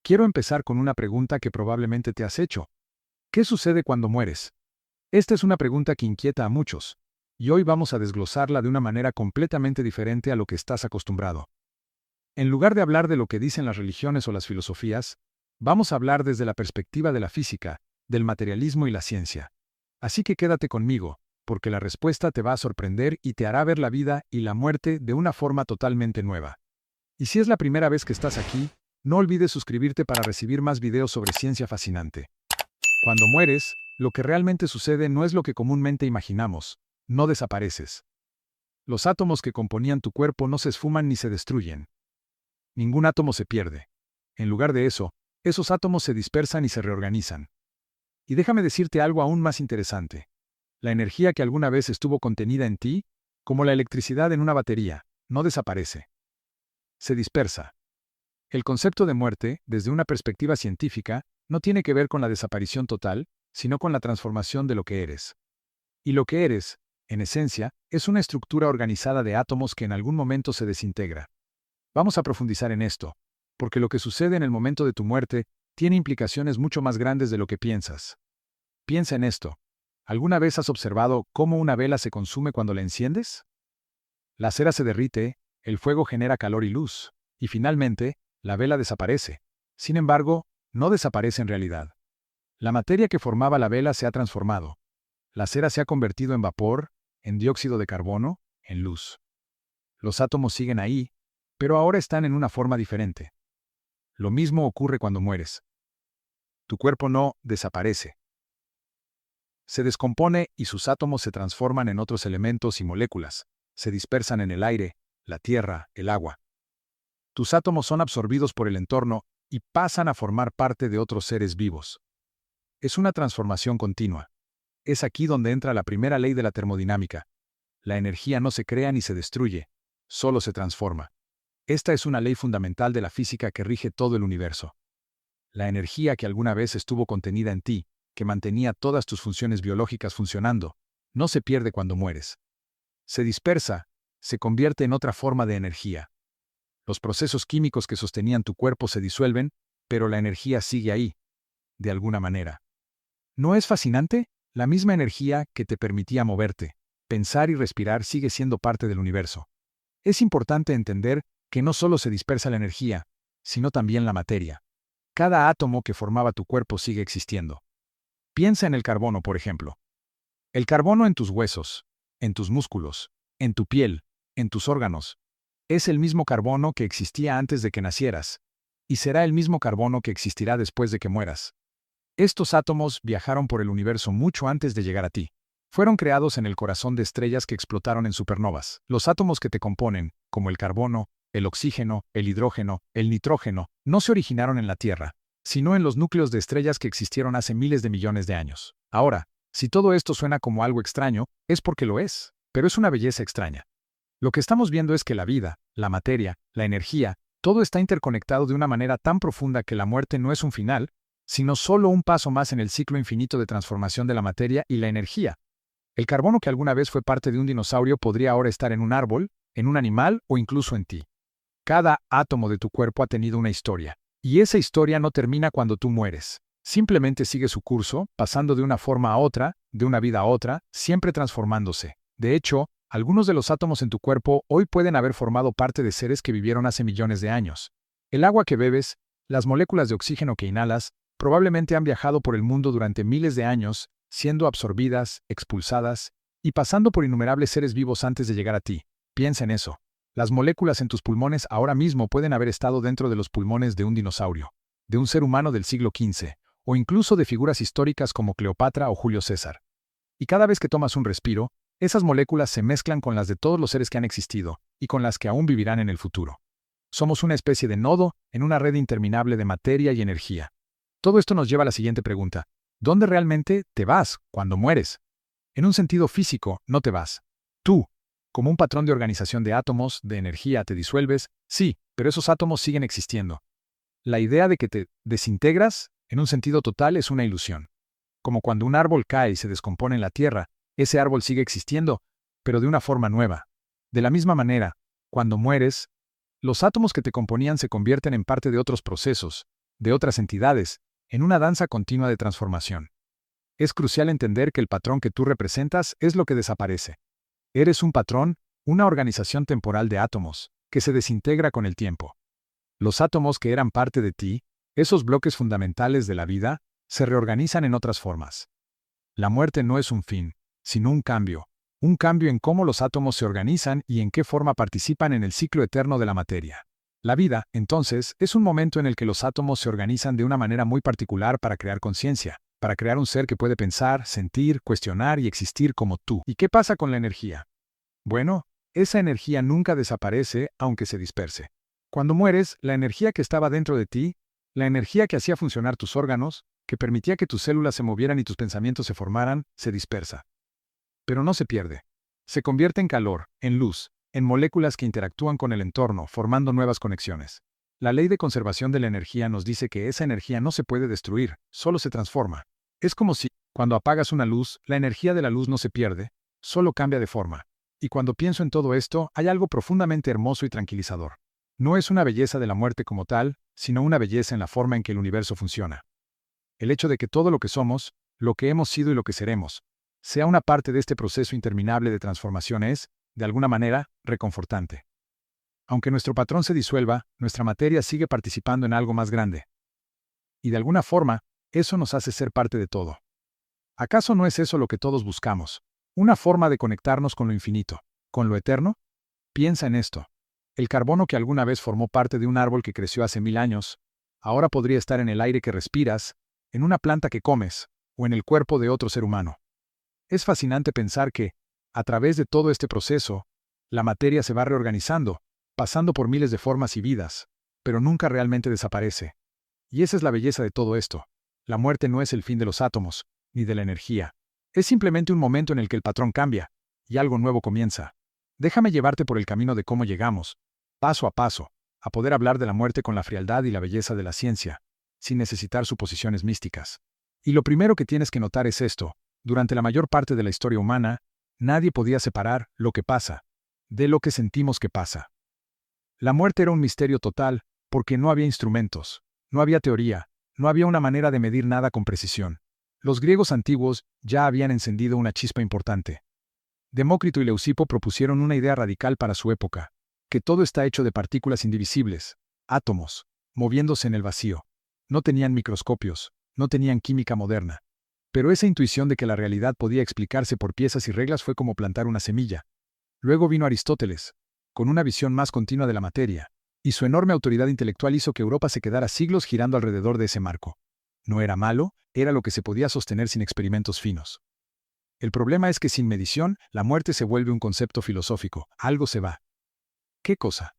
Quiero empezar con una pregunta que probablemente te has hecho. ¿Qué sucede cuando mueres? Esta es una pregunta que inquieta a muchos, y hoy vamos a desglosarla de una manera completamente diferente a lo que estás acostumbrado. En lugar de hablar de lo que dicen las religiones o las filosofías, vamos a hablar desde la perspectiva de la física, del materialismo y la ciencia. Así que quédate conmigo, porque la respuesta te va a sorprender y te hará ver la vida y la muerte de una forma totalmente nueva. Y si es la primera vez que estás aquí, no olvides suscribirte para recibir más videos sobre ciencia fascinante. Cuando mueres, lo que realmente sucede no es lo que comúnmente imaginamos, no desapareces. Los átomos que componían tu cuerpo no se esfuman ni se destruyen. Ningún átomo se pierde. En lugar de eso, esos átomos se dispersan y se reorganizan. Y déjame decirte algo aún más interesante. La energía que alguna vez estuvo contenida en ti, como la electricidad en una batería, no desaparece. Se dispersa. El concepto de muerte, desde una perspectiva científica, no tiene que ver con la desaparición total, sino con la transformación de lo que eres. Y lo que eres, en esencia, es una estructura organizada de átomos que en algún momento se desintegra. Vamos a profundizar en esto, porque lo que sucede en el momento de tu muerte tiene implicaciones mucho más grandes de lo que piensas. Piensa en esto. ¿Alguna vez has observado cómo una vela se consume cuando la enciendes? La cera se derrite, el fuego genera calor y luz, y finalmente, la vela desaparece. Sin embargo, no desaparece en realidad. La materia que formaba la vela se ha transformado. La cera se ha convertido en vapor, en dióxido de carbono, en luz. Los átomos siguen ahí, pero ahora están en una forma diferente. Lo mismo ocurre cuando mueres. Tu cuerpo no desaparece. Se descompone y sus átomos se transforman en otros elementos y moléculas. Se dispersan en el aire, la tierra, el agua. Tus átomos son absorbidos por el entorno y pasan a formar parte de otros seres vivos. Es una transformación continua. Es aquí donde entra la primera ley de la termodinámica. La energía no se crea ni se destruye, solo se transforma. Esta es una ley fundamental de la física que rige todo el universo. La energía que alguna vez estuvo contenida en ti, que mantenía todas tus funciones biológicas funcionando, no se pierde cuando mueres. Se dispersa, se convierte en otra forma de energía. Los procesos químicos que sostenían tu cuerpo se disuelven, pero la energía sigue ahí, de alguna manera. ¿No es fascinante? La misma energía que te permitía moverte, pensar y respirar sigue siendo parte del universo. Es importante entender que no solo se dispersa la energía, sino también la materia. Cada átomo que formaba tu cuerpo sigue existiendo. Piensa en el carbono, por ejemplo. El carbono en tus huesos, en tus músculos, en tu piel, en tus órganos, es el mismo carbono que existía antes de que nacieras, y será el mismo carbono que existirá después de que mueras. Estos átomos viajaron por el universo mucho antes de llegar a ti. Fueron creados en el corazón de estrellas que explotaron en supernovas. Los átomos que te componen, como el carbono, el oxígeno, el hidrógeno, el nitrógeno, no se originaron en la Tierra, sino en los núcleos de estrellas que existieron hace miles de millones de años. Ahora, si todo esto suena como algo extraño, es porque lo es, pero es una belleza extraña. Lo que estamos viendo es que la vida, la materia, la energía, todo está interconectado de una manera tan profunda que la muerte no es un final, sino solo un paso más en el ciclo infinito de transformación de la materia y la energía. El carbono que alguna vez fue parte de un dinosaurio podría ahora estar en un árbol, en un animal o incluso en ti. Cada átomo de tu cuerpo ha tenido una historia, y esa historia no termina cuando tú mueres. Simplemente sigue su curso, pasando de una forma a otra, de una vida a otra, siempre transformándose. De hecho, algunos de los átomos en tu cuerpo hoy pueden haber formado parte de seres que vivieron hace millones de años. El agua que bebes, las moléculas de oxígeno que inhalas, probablemente han viajado por el mundo durante miles de años, siendo absorbidas, expulsadas, y pasando por innumerables seres vivos antes de llegar a ti. Piensa en eso. Las moléculas en tus pulmones ahora mismo pueden haber estado dentro de los pulmones de un dinosaurio, de un ser humano del siglo XV, o incluso de figuras históricas como Cleopatra o Julio César. Y cada vez que tomas un respiro, esas moléculas se mezclan con las de todos los seres que han existido, y con las que aún vivirán en el futuro. Somos una especie de nodo en una red interminable de materia y energía. Todo esto nos lleva a la siguiente pregunta. ¿Dónde realmente te vas cuando mueres? En un sentido físico, no te vas. Tú, como un patrón de organización de átomos, de energía, te disuelves, sí, pero esos átomos siguen existiendo. La idea de que te desintegras, en un sentido total, es una ilusión. Como cuando un árbol cae y se descompone en la tierra, ese árbol sigue existiendo, pero de una forma nueva. De la misma manera, cuando mueres, los átomos que te componían se convierten en parte de otros procesos, de otras entidades, en una danza continua de transformación. Es crucial entender que el patrón que tú representas es lo que desaparece. Eres un patrón, una organización temporal de átomos, que se desintegra con el tiempo. Los átomos que eran parte de ti, esos bloques fundamentales de la vida, se reorganizan en otras formas. La muerte no es un fin, sino un cambio en cómo los átomos se organizan y en qué forma participan en el ciclo eterno de la materia. La vida, entonces, es un momento en el que los átomos se organizan de una manera muy particular para crear conciencia, para crear un ser que puede pensar, sentir, cuestionar y existir como tú. ¿Y qué pasa con la energía? Bueno, esa energía nunca desaparece aunque se disperse. Cuando mueres, la energía que estaba dentro de ti, la energía que hacía funcionar tus órganos, que permitía que tus células se movieran y tus pensamientos se formaran, se dispersa. Pero no se pierde. Se convierte en calor, en luz, en moléculas que interactúan con el entorno, formando nuevas conexiones. La ley de conservación de la energía nos dice que esa energía no se puede destruir, solo se transforma. Es como si, cuando apagas una luz, la energía de la luz no se pierde, solo cambia de forma. Y cuando pienso en todo esto, hay algo profundamente hermoso y tranquilizador. No es una belleza de la muerte como tal, sino una belleza en la forma en que el universo funciona. El hecho de que todo lo que somos, lo que hemos sido y lo que seremos, sea una parte de este proceso interminable de transformación es, de alguna manera, reconfortante. Aunque nuestro patrón se disuelva, nuestra materia sigue participando en algo más grande. Y de alguna forma, eso nos hace ser parte de todo. ¿Acaso no es eso lo que todos buscamos? Una forma de conectarnos con lo infinito, con lo eterno. Piensa en esto. El carbono que alguna vez formó parte de un árbol que creció hace 1000 años, ahora podría estar en el aire que respiras, en una planta que comes, o en el cuerpo de otro ser humano. Es fascinante pensar que, a través de todo este proceso, la materia se va reorganizando, pasando por miles de formas y vidas, pero nunca realmente desaparece. Y esa es la belleza de todo esto. La muerte no es el fin de los átomos, ni de la energía. Es simplemente un momento en el que el patrón cambia, y algo nuevo comienza. Déjame llevarte por el camino de cómo llegamos, paso a paso, a poder hablar de la muerte con la frialdad y la belleza de la ciencia, sin necesitar suposiciones místicas. Y lo primero que tienes que notar es esto: durante la mayor parte de la historia humana, nadie podía separar lo que pasa de lo que sentimos que pasa. La muerte era un misterio total, porque no había instrumentos, no había teoría, no había una manera de medir nada con precisión. Los griegos antiguos ya habían encendido una chispa importante. Demócrito y Leucipo propusieron una idea radical para su época: que todo está hecho de partículas indivisibles, átomos, moviéndose en el vacío. No tenían microscopios, no tenían química moderna. Pero esa intuición de que la realidad podía explicarse por piezas y reglas fue como plantar una semilla. Luego vino Aristóteles, con una visión más continua de la materia, y su enorme autoridad intelectual hizo que Europa se quedara siglos girando alrededor de ese marco. No era malo, era lo que se podía sostener sin experimentos finos. El problema es que sin medición, la muerte se vuelve un concepto filosófico, algo se va. ¿Qué cosa?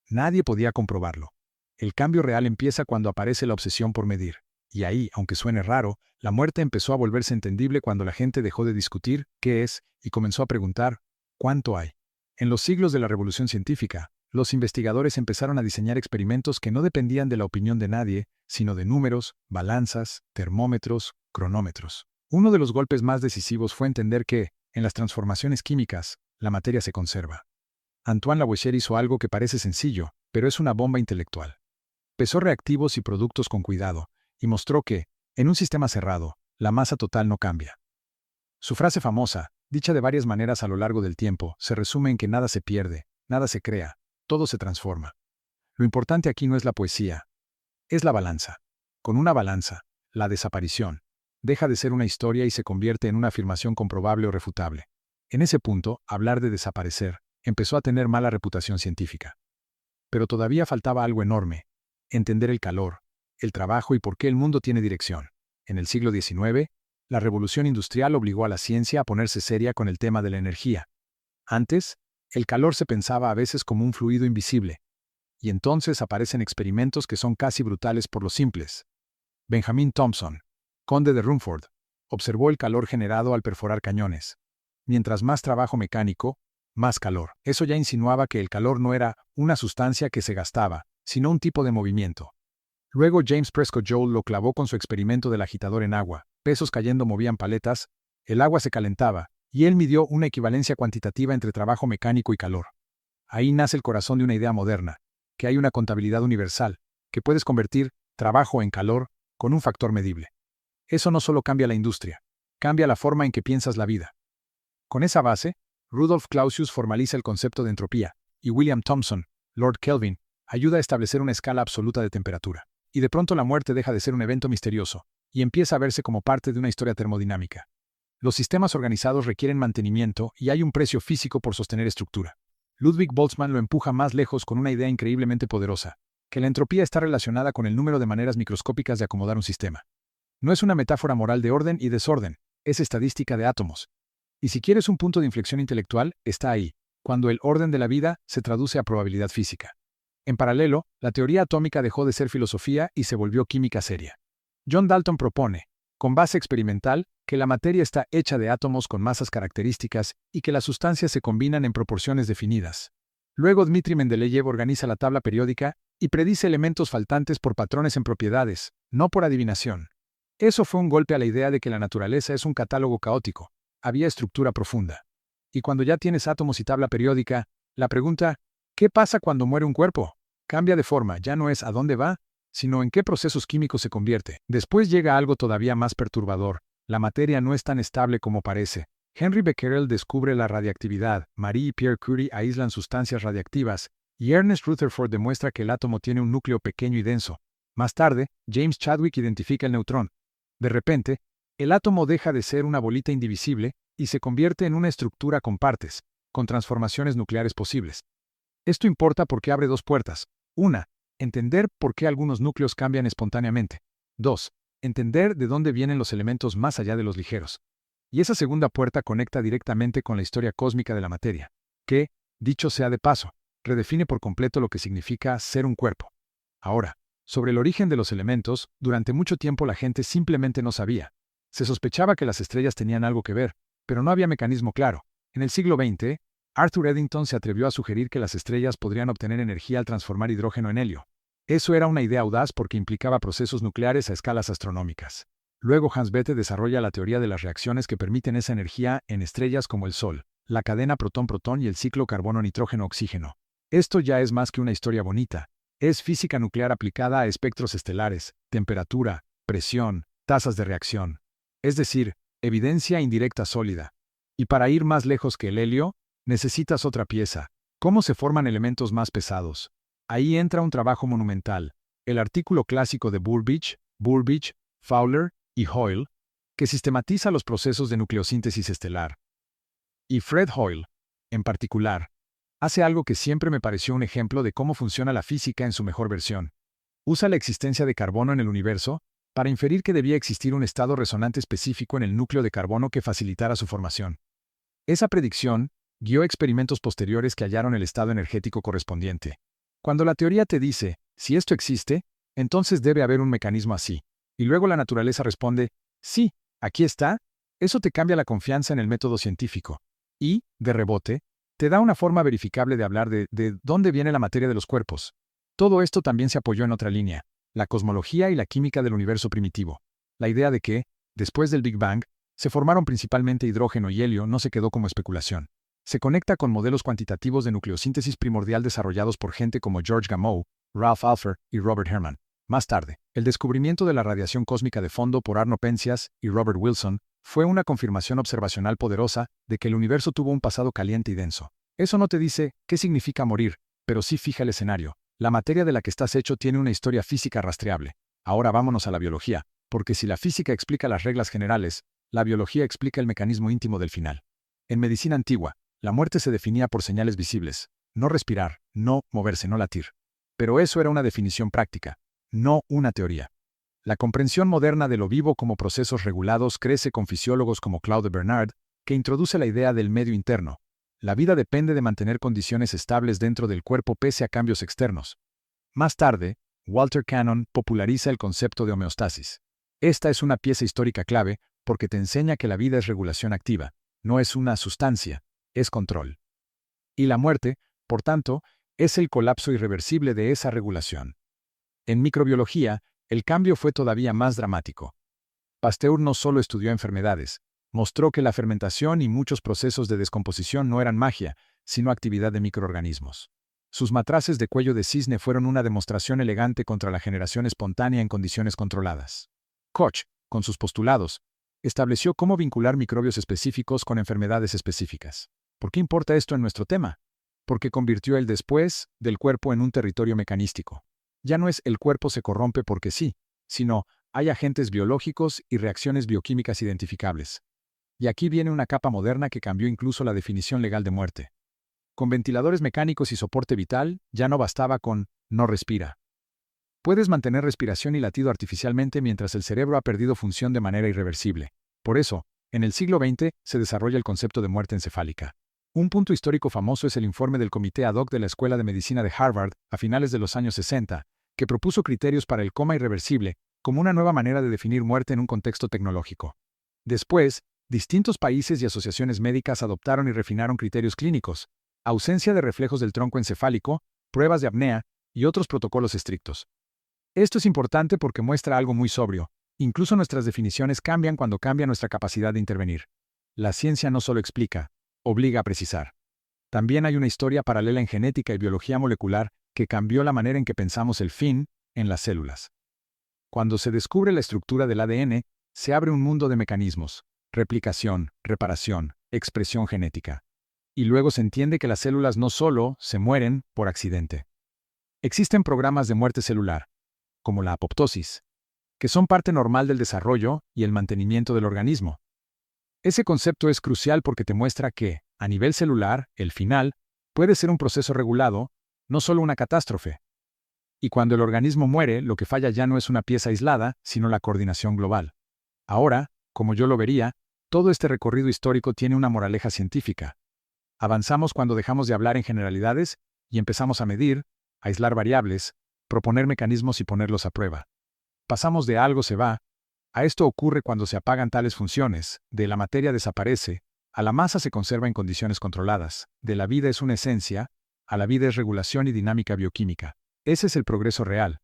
Nadie podía comprobarlo. El cambio real empieza cuando aparece la obsesión por medir. Y ahí, aunque suene raro, la muerte empezó a volverse entendible cuando la gente dejó de discutir qué es y comenzó a preguntar ¿cuánto hay? En los siglos de la revolución científica, los investigadores empezaron a diseñar experimentos que no dependían de la opinión de nadie, sino de números, balanzas, termómetros, cronómetros. Uno de los golpes más decisivos fue entender que, en las transformaciones químicas, la materia se conserva. Antoine Lavoisier hizo algo que parece sencillo, pero es una bomba intelectual. Pesó reactivos y productos con cuidado, y mostró que, en un sistema cerrado, la masa total no cambia. Su frase famosa, dicha de varias maneras a lo largo del tiempo, se resume en que nada se pierde, nada se crea, todo se transforma. Lo importante aquí no es la poesía, es la balanza. Con una balanza, la desaparición deja de ser una historia y se convierte en una afirmación comprobable o refutable. En ese punto, hablar de desaparecer empezó a tener mala reputación científica. Pero todavía faltaba algo enorme: entender el calor, el trabajo y por qué el mundo tiene dirección. En el siglo XIX, la revolución industrial obligó a la ciencia a ponerse seria con el tema de la energía. Antes, el calor se pensaba a veces como un fluido invisible, y entonces aparecen experimentos que son casi brutales por lo simples. Benjamin Thompson, conde de Rumford, observó el calor generado al perforar cañones. Mientras más trabajo mecánico, más calor. Eso ya insinuaba que el calor no era una sustancia que se gastaba, sino un tipo de movimiento. Luego James Prescott Joule lo clavó con su experimento del agitador en agua. Pesos cayendo movían paletas, el agua se calentaba, y él midió una equivalencia cuantitativa entre trabajo mecánico y calor. Ahí nace el corazón de una idea moderna, que hay una contabilidad universal, que puedes convertir trabajo en calor, con un factor medible. Eso no solo cambia la industria, cambia la forma en que piensas la vida. Con esa base, Rudolf Clausius formaliza el concepto de entropía, y William Thomson, Lord Kelvin, ayuda a establecer una escala absoluta de temperatura. Y de pronto la muerte deja de ser un evento misterioso, y empieza a verse como parte de una historia termodinámica. Los sistemas organizados requieren mantenimiento y hay un precio físico por sostener estructura. Ludwig Boltzmann lo empuja más lejos con una idea increíblemente poderosa, que la entropía está relacionada con el número de maneras microscópicas de acomodar un sistema. No es una metáfora moral de orden y desorden, es estadística de átomos. Y si quieres un punto de inflexión intelectual, está ahí, cuando el orden de la vida se traduce a probabilidad física. En paralelo, la teoría atómica dejó de ser filosofía y se volvió química seria. John Dalton propone, con base experimental, que la materia está hecha de átomos con masas características y que las sustancias se combinan en proporciones definidas. Luego Dmitri Mendeleev organiza la tabla periódica y predice elementos faltantes por patrones en propiedades, no por adivinación. Eso fue un golpe a la idea de que la naturaleza es un catálogo caótico. Había estructura profunda. Y cuando ya tienes átomos y tabla periódica, la pregunta, ¿qué pasa cuando muere un cuerpo? Cambia de forma, ya no es a dónde va, sino en qué procesos químicos se convierte. Después llega algo todavía más perturbador. La materia no es tan estable como parece. Henry Becquerel descubre la radiactividad, Marie y Pierre Curie aíslan sustancias radiactivas, y Ernest Rutherford demuestra que el átomo tiene un núcleo pequeño y denso. Más tarde, James Chadwick identifica el neutrón. De repente, el átomo deja de ser una bolita indivisible y se convierte en una estructura con partes, con transformaciones nucleares posibles. Esto importa porque abre dos puertas. Una, entender por qué algunos núcleos cambian espontáneamente. 2. Entender de dónde vienen los elementos más allá de los ligeros. Y esa segunda puerta conecta directamente con la historia cósmica de la materia, que, dicho sea de paso, redefine por completo lo que significa ser un cuerpo. Ahora, sobre el origen de los elementos, durante mucho tiempo la gente simplemente no sabía. Se sospechaba que las estrellas tenían algo que ver, pero no había mecanismo claro. En el siglo XX, Arthur Eddington se atrevió a sugerir que las estrellas podrían obtener energía al transformar hidrógeno en helio. Eso era una idea audaz porque implicaba procesos nucleares a escalas astronómicas. Luego Hans Bethe desarrolla la teoría de las reacciones que permiten esa energía en estrellas como el Sol, la cadena protón-protón y el ciclo carbono-nitrógeno-oxígeno. Esto ya es más que una historia bonita. Es física nuclear aplicada a espectros estelares, temperatura, presión, tasas de reacción. Es decir, evidencia indirecta sólida. Y para ir más lejos que el helio, necesitas otra pieza. ¿Cómo se forman elementos más pesados? Ahí entra un trabajo monumental, el artículo clásico de Burbidge, Fowler y Hoyle, que sistematiza los procesos de nucleosíntesis estelar. Y Fred Hoyle, en particular, hace algo que siempre me pareció un ejemplo de cómo funciona la física en su mejor versión. Usa la existencia de carbono en el universo para inferir que debía existir un estado resonante específico en el núcleo de carbono que facilitara su formación. Esa predicción guió experimentos posteriores que hallaron el estado energético correspondiente. Cuando la teoría te dice, si esto existe, entonces debe haber un mecanismo así. Y luego la naturaleza responde, sí, aquí está, eso te cambia la confianza en el método científico. Y, de rebote, te da una forma verificable de hablar de dónde viene la materia de los cuerpos. Todo esto también se apoyó en otra línea, la cosmología y la química del universo primitivo. La idea de que, después del Big Bang, se formaron principalmente hidrógeno y helio no se quedó como especulación. Se conecta con modelos cuantitativos de nucleosíntesis primordial desarrollados por gente como George Gamow, Ralph Alpher y Robert Herman. Más tarde, el descubrimiento de la radiación cósmica de fondo por Arno Penzias y Robert Wilson fue una confirmación observacional poderosa de que el universo tuvo un pasado caliente y denso. Eso no te dice qué significa morir, pero sí fija el escenario. La materia de la que estás hecho tiene una historia física rastreable. Ahora vámonos a la biología, porque si la física explica las reglas generales, la biología explica el mecanismo íntimo del final. En medicina antigua, la muerte se definía por señales visibles. No respirar, no moverse, no latir. Pero eso era una definición práctica, no una teoría. La comprensión moderna de lo vivo como procesos regulados crece con fisiólogos como Claude Bernard, que introduce la idea del medio interno. La vida depende de mantener condiciones estables dentro del cuerpo pese a cambios externos. Más tarde, Walter Cannon populariza el concepto de homeostasis. Esta es una pieza histórica clave porque te enseña que la vida es regulación activa, no es una sustancia, es control. Y la muerte, por tanto, es el colapso irreversible de esa regulación. En microbiología, el cambio fue todavía más dramático. Pasteur no solo estudió enfermedades, mostró que la fermentación y muchos procesos de descomposición no eran magia, sino actividad de microorganismos. Sus matraces de cuello de cisne fueron una demostración elegante contra la generación espontánea en condiciones controladas. Koch, con sus postulados, estableció cómo vincular microbios específicos con enfermedades específicas. ¿Por qué importa esto en nuestro tema? Porque convirtió el después del cuerpo en un territorio mecanístico. Ya no es el cuerpo se corrompe porque sí, sino hay agentes biológicos y reacciones bioquímicas identificables. Y aquí viene una capa moderna que cambió incluso la definición legal de muerte. Con ventiladores mecánicos y soporte vital, ya no bastaba con no respira. Puedes mantener respiración y latido artificialmente mientras el cerebro ha perdido función de manera irreversible. Por eso, en el siglo XX se desarrolla el concepto de muerte encefálica. Un punto histórico famoso es el informe del Comité Ad hoc de la Escuela de Medicina de Harvard, a finales de los años 60, que propuso criterios para el coma irreversible como una nueva manera de definir muerte en un contexto tecnológico. Después, distintos países y asociaciones médicas adoptaron y refinaron criterios clínicos, ausencia de reflejos del tronco encefálico, pruebas de apnea y otros protocolos estrictos. Esto es importante porque muestra algo muy sobrio. Incluso nuestras definiciones cambian cuando cambia nuestra capacidad de intervenir. La ciencia no solo explica, obliga a precisar. También hay una historia paralela en genética y biología molecular que cambió la manera en que pensamos el fin en las células. Cuando se descubre la estructura del ADN, se abre un mundo de mecanismos: replicación, reparación, expresión genética. Y luego se entiende que las células no solo se mueren por accidente. Existen programas de muerte celular, como la apoptosis, que son parte normal del desarrollo y el mantenimiento del organismo. Ese concepto es crucial porque te muestra que, a nivel celular, el final puede ser un proceso regulado, no solo una catástrofe. Y cuando el organismo muere, lo que falla ya no es una pieza aislada, sino la coordinación global. Ahora, como yo lo vería, todo este recorrido histórico tiene una moraleja científica. Avanzamos cuando dejamos de hablar en generalidades y empezamos a medir, aislar variables, proponer mecanismos y ponerlos a prueba. Pasamos de algo se va, a esto ocurre cuando se apagan tales funciones, de la materia desaparece, a la masa se conserva en condiciones controladas, de la vida es una esencia, a la vida es regulación y dinámica bioquímica. Ese es el progreso real.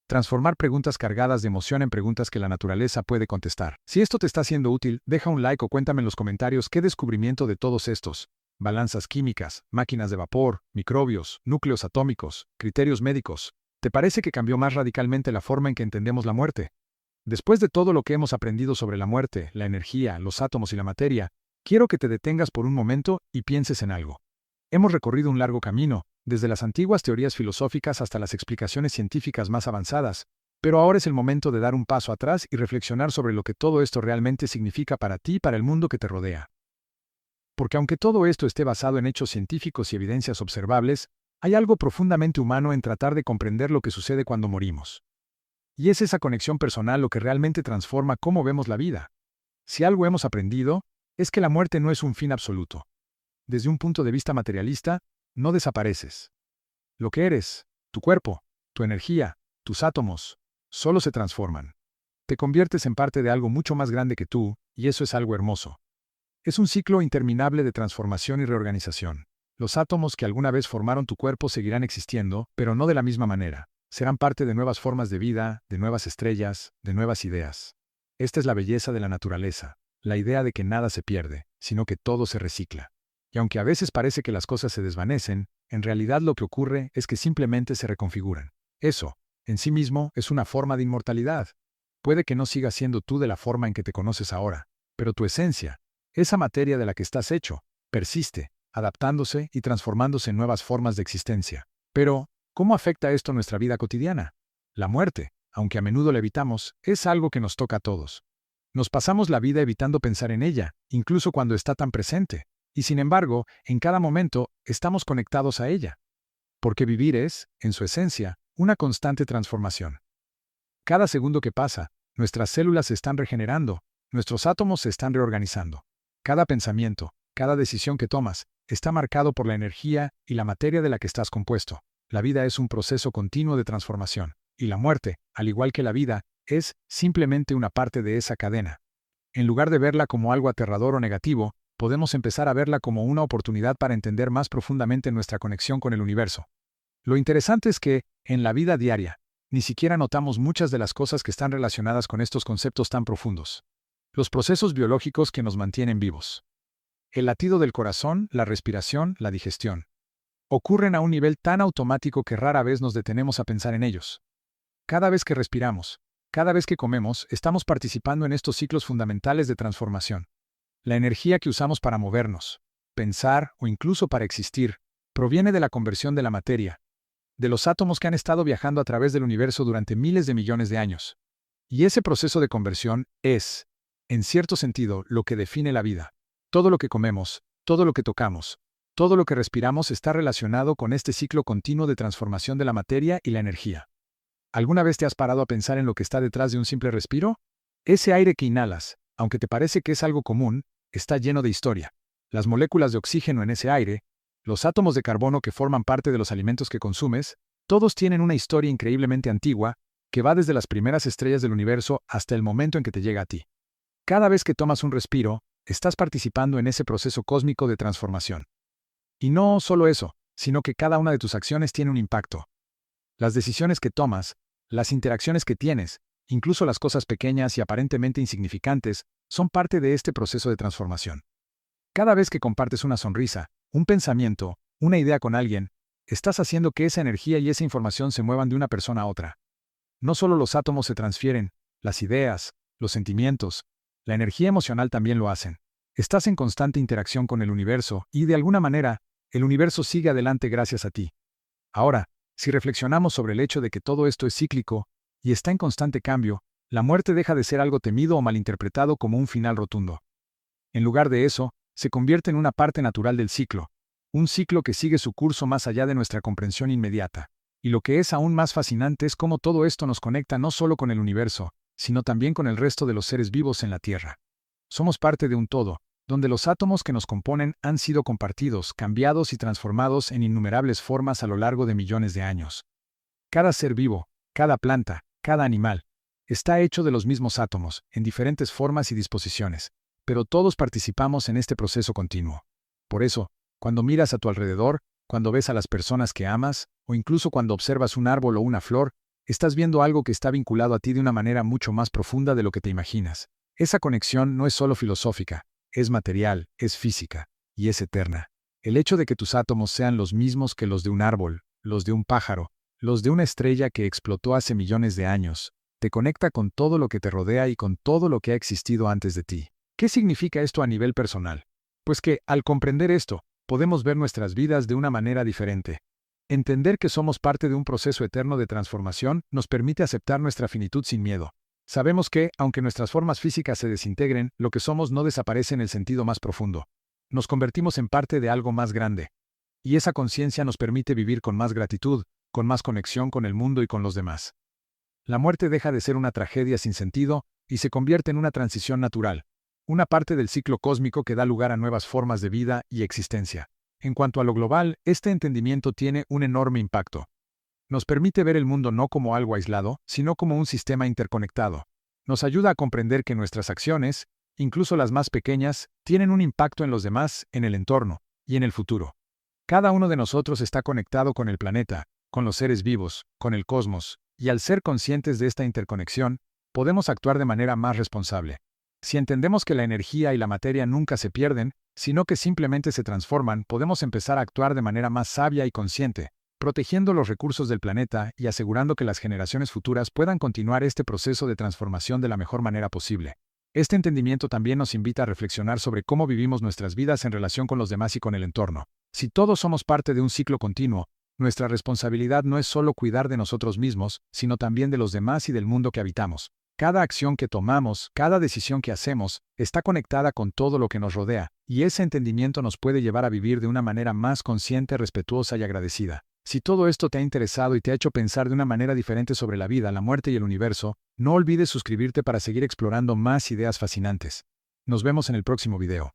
Transformar preguntas cargadas de emoción en preguntas que la naturaleza puede contestar. Si esto te está siendo útil, deja un like o cuéntame en los comentarios qué descubrimiento de todos estos: balanzas químicas, máquinas de vapor, microbios, núcleos atómicos, criterios médicos, ¿te parece que cambió más radicalmente la forma en que entendemos la muerte? Después de todo lo que hemos aprendido sobre la muerte, la energía, los átomos y la materia, quiero que te detengas por un momento y pienses en algo. Hemos recorrido un largo camino, desde las antiguas teorías filosóficas hasta las explicaciones científicas más avanzadas, pero ahora es el momento de dar un paso atrás y reflexionar sobre lo que todo esto realmente significa para ti y para el mundo que te rodea. Porque aunque todo esto esté basado en hechos científicos y evidencias observables, hay algo profundamente humano en tratar de comprender lo que sucede cuando morimos. Y es esa conexión personal lo que realmente transforma cómo vemos la vida. Si algo hemos aprendido, es que la muerte no es un fin absoluto. Desde un punto de vista materialista, no desapareces. Lo que eres, tu cuerpo, tu energía, tus átomos, solo se transforman. Te conviertes en parte de algo mucho más grande que tú, y eso es algo hermoso. Es un ciclo interminable de transformación y reorganización. Los átomos que alguna vez formaron tu cuerpo seguirán existiendo, pero no de la misma manera. Serán parte de nuevas formas de vida, de nuevas estrellas, de nuevas ideas. Esta es la belleza de la naturaleza, la idea de que nada se pierde, sino que todo se recicla. Y aunque a veces parece que las cosas se desvanecen, en realidad lo que ocurre es que simplemente se reconfiguran. Eso, en sí mismo, es una forma de inmortalidad. Puede que no sigas siendo tú de la forma en que te conoces ahora, pero tu esencia, esa materia de la que estás hecho, persiste, adaptándose y transformándose en nuevas formas de existencia. Pero, ¿cómo afecta esto nuestra vida cotidiana? La muerte, aunque a menudo la evitamos, es algo que nos toca a todos. Nos pasamos la vida evitando pensar en ella, incluso cuando está tan presente. Y sin embargo, en cada momento, estamos conectados a ella. Porque vivir es, en su esencia, una constante transformación. Cada segundo que pasa, nuestras células se están regenerando, nuestros átomos se están reorganizando. Cada pensamiento, cada decisión que tomas, está marcado por la energía y la materia de la que estás compuesto. La vida es un proceso continuo de transformación, y la muerte, al igual que la vida, es simplemente una parte de esa cadena. En lugar de verla como algo aterrador o negativo, podemos empezar a verla como una oportunidad para entender más profundamente nuestra conexión con el universo. Lo interesante es que, en la vida diaria, ni siquiera notamos muchas de las cosas que están relacionadas con estos conceptos tan profundos. Los procesos biológicos que nos mantienen vivos. El latido del corazón, la respiración, la digestión. Ocurren a un nivel tan automático que rara vez nos detenemos a pensar en ellos. Cada vez que respiramos, cada vez que comemos, estamos participando en estos ciclos fundamentales de transformación. La energía que usamos para movernos, pensar o incluso para existir, proviene de la conversión de la materia, de los átomos que han estado viajando a través del universo durante miles de millones de años. Y ese proceso de conversión es, en cierto sentido, lo que define la vida. Todo lo que comemos, todo lo que tocamos, todo lo que respiramos está relacionado con este ciclo continuo de transformación de la materia y la energía. ¿Alguna vez te has parado a pensar en lo que está detrás de un simple respiro? Ese aire que inhalas, aunque te parece que es algo común, está lleno de historia. Las moléculas de oxígeno en ese aire, los átomos de carbono que forman parte de los alimentos que consumes, todos tienen una historia increíblemente antigua, que va desde las primeras estrellas del universo hasta el momento en que te llega a ti. Cada vez que tomas un respiro, estás participando en ese proceso cósmico de transformación. Y no solo eso, sino que cada una de tus acciones tiene un impacto. Las decisiones que tomas, las interacciones que tienes, incluso las cosas pequeñas y aparentemente insignificantes, son parte de este proceso de transformación. Cada vez que compartes una sonrisa, un pensamiento, una idea con alguien, estás haciendo que esa energía y esa información se muevan de una persona a otra. No solo los átomos se transfieren, las ideas, los sentimientos, la energía emocional también lo hacen. Estás en constante interacción con el universo y, de alguna manera, el universo sigue adelante gracias a ti. Ahora, si reflexionamos sobre el hecho de que todo esto es cíclico y está en constante cambio, la muerte deja de ser algo temido o malinterpretado como un final rotundo. En lugar de eso, se convierte en una parte natural del ciclo, un ciclo que sigue su curso más allá de nuestra comprensión inmediata. Y lo que es aún más fascinante es cómo todo esto nos conecta no solo con el universo, sino también con el resto de los seres vivos en la Tierra. Somos parte de un todo, donde los átomos que nos componen han sido compartidos, cambiados y transformados en innumerables formas a lo largo de millones de años. Cada ser vivo, cada planta, cada animal, está hecho de los mismos átomos, en diferentes formas y disposiciones, pero todos participamos en este proceso continuo. Por eso, cuando miras a tu alrededor, cuando ves a las personas que amas, o incluso cuando observas un árbol o una flor, estás viendo algo que está vinculado a ti de una manera mucho más profunda de lo que te imaginas. Esa conexión no es solo filosófica, es material, es física, y es eterna. El hecho de que tus átomos sean los mismos que los de un árbol, los de un pájaro, los de una estrella que explotó hace millones de años, te conecta con todo lo que te rodea y con todo lo que ha existido antes de ti. ¿Qué significa esto a nivel personal? Pues que, al comprender esto, podemos ver nuestras vidas de una manera diferente. Entender que somos parte de un proceso eterno de transformación nos permite aceptar nuestra finitud sin miedo. Sabemos que, aunque nuestras formas físicas se desintegren, lo que somos no desaparece en el sentido más profundo. Nos convertimos en parte de algo más grande. Y esa conciencia nos permite vivir con más gratitud, con más conexión con el mundo y con los demás. La muerte deja de ser una tragedia sin sentido y se convierte en una transición natural, una parte del ciclo cósmico que da lugar a nuevas formas de vida y existencia. En cuanto a lo global, este entendimiento tiene un enorme impacto. Nos permite ver el mundo no como algo aislado, sino como un sistema interconectado. Nos ayuda a comprender que nuestras acciones, incluso las más pequeñas, tienen un impacto en los demás, en el entorno y en el futuro. Cada uno de nosotros está conectado con el planeta, con los seres vivos, con el cosmos, y al ser conscientes de esta interconexión, podemos actuar de manera más responsable. Si entendemos que la energía y la materia nunca se pierden, sino que simplemente se transforman, podemos empezar a actuar de manera más sabia y consciente, protegiendo los recursos del planeta y asegurando que las generaciones futuras puedan continuar este proceso de transformación de la mejor manera posible. Este entendimiento también nos invita a reflexionar sobre cómo vivimos nuestras vidas en relación con los demás y con el entorno. Si todos somos parte de un ciclo continuo, nuestra responsabilidad no es solo cuidar de nosotros mismos, sino también de los demás y del mundo que habitamos. Cada acción que tomamos, cada decisión que hacemos, está conectada con todo lo que nos rodea, y ese entendimiento nos puede llevar a vivir de una manera más consciente, respetuosa y agradecida. Si todo esto te ha interesado y te ha hecho pensar de una manera diferente sobre la vida, la muerte y el universo, no olvides suscribirte para seguir explorando más ideas fascinantes. Nos vemos en el próximo video.